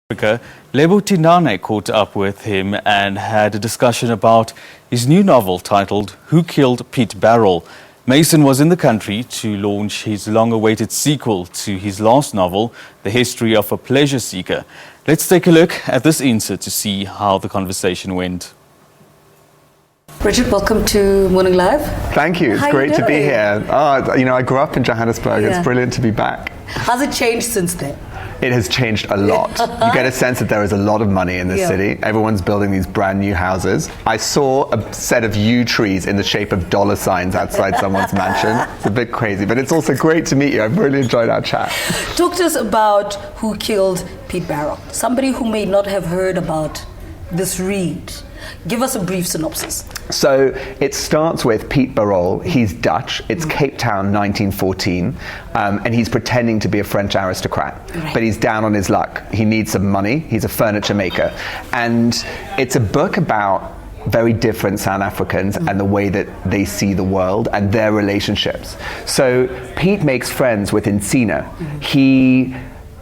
Africa, Lebo Thinane caught up with him and had a discussion about his new novel titled Who Killed Piet Barol. Mason was in the country to launch his long-awaited sequel to his last novel, The History of a Pleasure Seeker. Let's take a look at this insert to see how the conversation went. Richard, welcome to Morning Live. Thank you. It's great to be here. I grew up in Johannesburg. Yeah. It's brilliant to be back. Has it changed since then? It has changed a lot. You get a sense that there is a lot of money in this city. Everyone's building these brand new houses. I saw a set of yew trees in the shape of dollar signs outside someone's mansion. It's a bit crazy, but it's also great to meet you. I've really enjoyed our chat. Talk to us about Who Killed Piet Barol. Somebody who may not have heard about this read. Give us a brief synopsis. So it starts with Piet Barol. He's Dutch. It's Cape Town, 1914, and he's pretending to be a French aristocrat. Right. But he's down on his luck. He needs some money. He's a furniture maker. And it's a book about very different South Africans and the way that they see the world and their relationships. So Piet makes friends with Thinane. He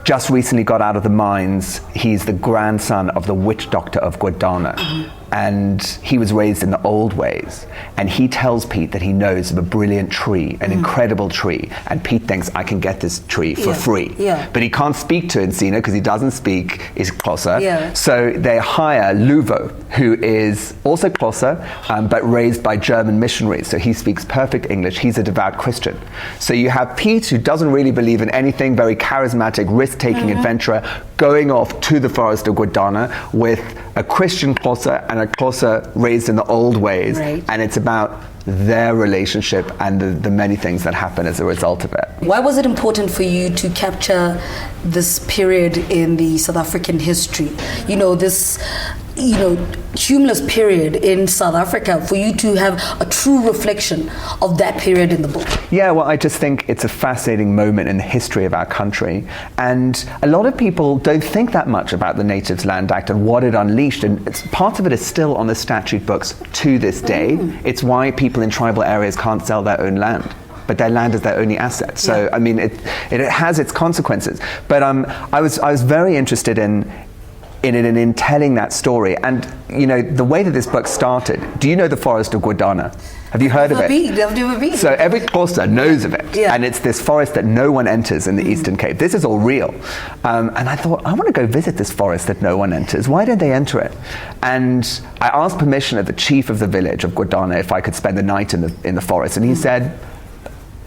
just recently got out of the mines. He's the grandson of the witch doctor of Gordana. And he was raised in the old ways. And he tells Piet that he knows of a brilliant tree, an incredible tree. And Piet thinks, I can get this tree for free. Yeah. But he can't speak to Thinane because he doesn't speak Xhosa. Yeah. So they hire Lebo, who is also Xhosa, but raised by German missionaries. So he speaks perfect English. He's a devout Christian. So you have Piet, who doesn't really believe in anything, very charismatic, risk-taking adventurer, going off to the forest of Gordana with a Christian Xhosa and a Xhosa raised in the old ways. Right. And it's about their relationship and the many things that happen as a result of it. Why was it important for you to capture this period in the South African history? This humorless period in South Africa, for you to have a true reflection of that period in the book? Yeah, well, I just think it's a fascinating moment in the history of our country. And a lot of people don't think that much about the Natives Land Act and what it unleashed. And part of it is still on the statute books to this day. It's why people in tribal areas can't sell their own land. But their land is their only asset. So, I mean, it has its consequences. But I was very interested in telling that story. And, the way that this book started, do you know the forest of Gordana? Have you heard of it? I've never been. So every Xhosa knows of it. Yeah. And it's this forest that no one enters in the Eastern Cape. This is all real. And I thought, I want to go visit this forest that no one enters. Why don't they enter it? And I asked permission of the chief of the village of Gordana if I could spend the night in the forest. And he said,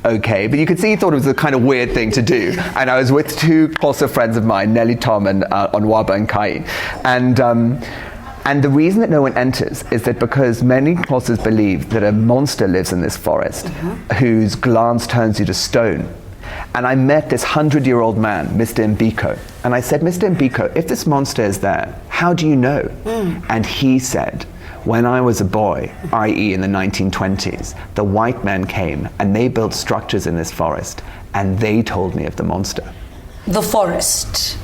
okay, but you could see he thought it was a kind of weird thing to do. And I was with two Xhosa friends of mine, Nelly Tom and Onwaba and Kai. And the reason that no one enters is that because many Xhosas believe that a monster lives in this forest whose glance turns you to stone. And I met this 100-year-old man, Mr. Mbiko. And I said, Mr. Mbiko, if this monster is there, how do you know? And he said, when I was a boy, i.e. in the 1920s, the white men came and they built structures in this forest and they told me of the monster. The forest.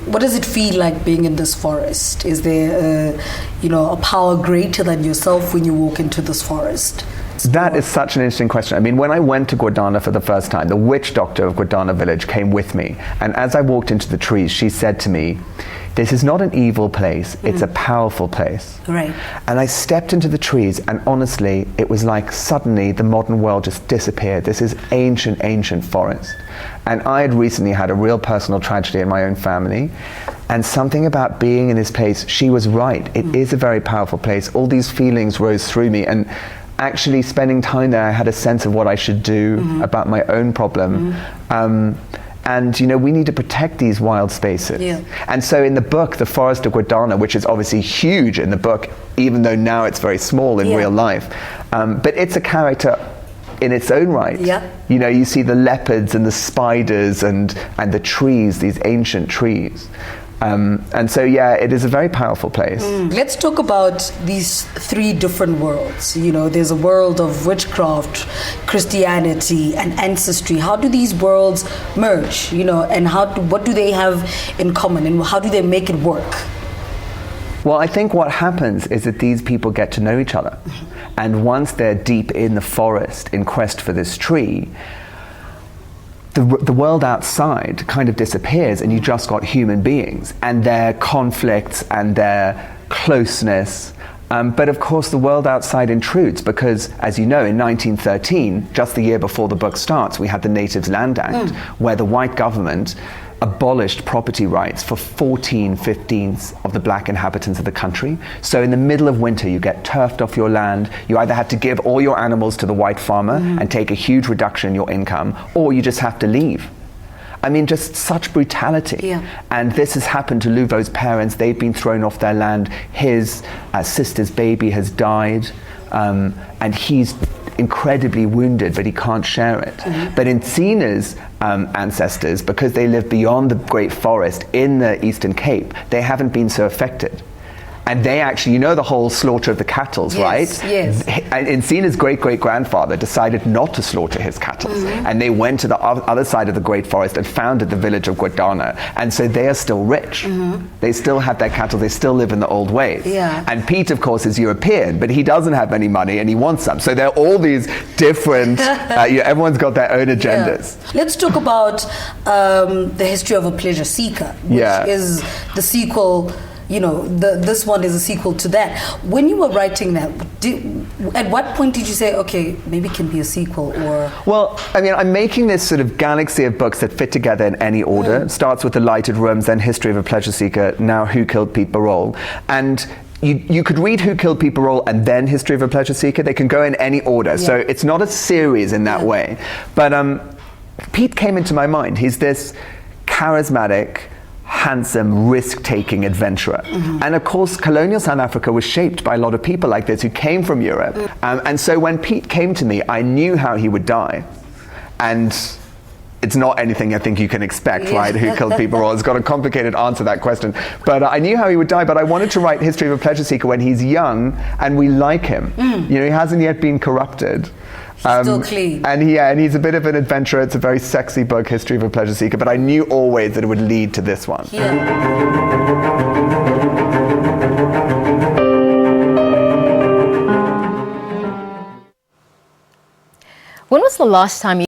What does it feel like being in this forest? Is there a power greater than yourself when you walk into this forest? That is such an interesting question. I mean, when I went to Gordana for the first time, the witch doctor of Gordana village came with me. And as I walked into the trees, she said to me, this is not an evil place, it's a powerful place. Right. And I stepped into the trees, and honestly, it was like suddenly the modern world just disappeared. This is ancient, ancient forest. And I had recently had a real personal tragedy in my own family, and something about being in this place, she was right. It is a very powerful place. All these feelings rose through me, and actually spending time there, I had a sense of what I should do about my own problem. And, we need to protect these wild spaces. Yeah. And so in the book, The Forest of Gordana, which is obviously huge in the book, even though now it's very small in real life, but it's a character in its own right. Yeah. You see the leopards and the spiders and the trees, these ancient trees. And so, it is a very powerful place. Let's talk about these three different worlds. There's a world of witchcraft, Christianity, and ancestry. How do these worlds merge? And what do they have in common, and how do they make it work? Well, I think what happens is that these people get to know each other. And once they're deep in the forest in quest for this tree, the world outside kind of disappears, and you just got human beings and their conflicts and their closeness. But of course, the world outside intrudes because, as you know, in 1913, just the year before the book starts, we had the Natives Land Act, where the white government abolished property rights for 14/15 of the black inhabitants of the country. So in the middle of winter, you get turfed off your land. You either have to give all your animals to the white farmer and take a huge reduction in your income, or you just have to leave. I mean, just such brutality. Yeah. And this has happened to Luvo's parents. They've been thrown off their land. His sister's baby has died, and he's incredibly wounded, but he can't share it. But in Thine's ancestors, because they live beyond the Great Forest in the Eastern Cape, they haven't been so affected. And they actually, you know, the whole slaughter of the cattle, right? Yes. And Thine's great-great-grandfather decided not to slaughter his cattle. And they went to the other side of the Great Forest and founded the village of Guadana. And so they are still rich. They still have their cattle. They still live in the old ways. Yeah. And Piet, of course, is European, but he doesn't have any money and he wants some. So there are all these different, everyone's got their own agendas. Yeah. Let's talk about the history of a pleasure seeker, which is the sequel. You know, this one is a sequel to that. When you were writing that, at what point did you say, okay, maybe it can be a sequel? Or well, I mean, I'm making this sort of galaxy of books that fit together in any order. It starts with The Lighted Rooms, then History of a Pleasure Seeker, now Who Killed Piet Barol. And you could read Who Killed Piet Barol and then History of a Pleasure Seeker. They can go in any order. So it's not a series in that way. But Piet came into my mind. He's this charismatic, handsome, risk-taking adventurer. And of course, colonial South Africa was shaped by a lot of people like this who came from Europe. And so when Piet came to me, I knew how he would die. And it's not anything I think you can expect, right? Who killed Piet Barol? It's got a complicated answer to that question. But I knew how he would die, but I wanted to write History of a Pleasure Seeker when he's young and we like him. You know, he hasn't yet been corrupted. Still clean. And he's a bit of an adventurer. It's a very sexy book, History of a Pleasure Seeker, but I knew always that it would lead to this one. When was the last time you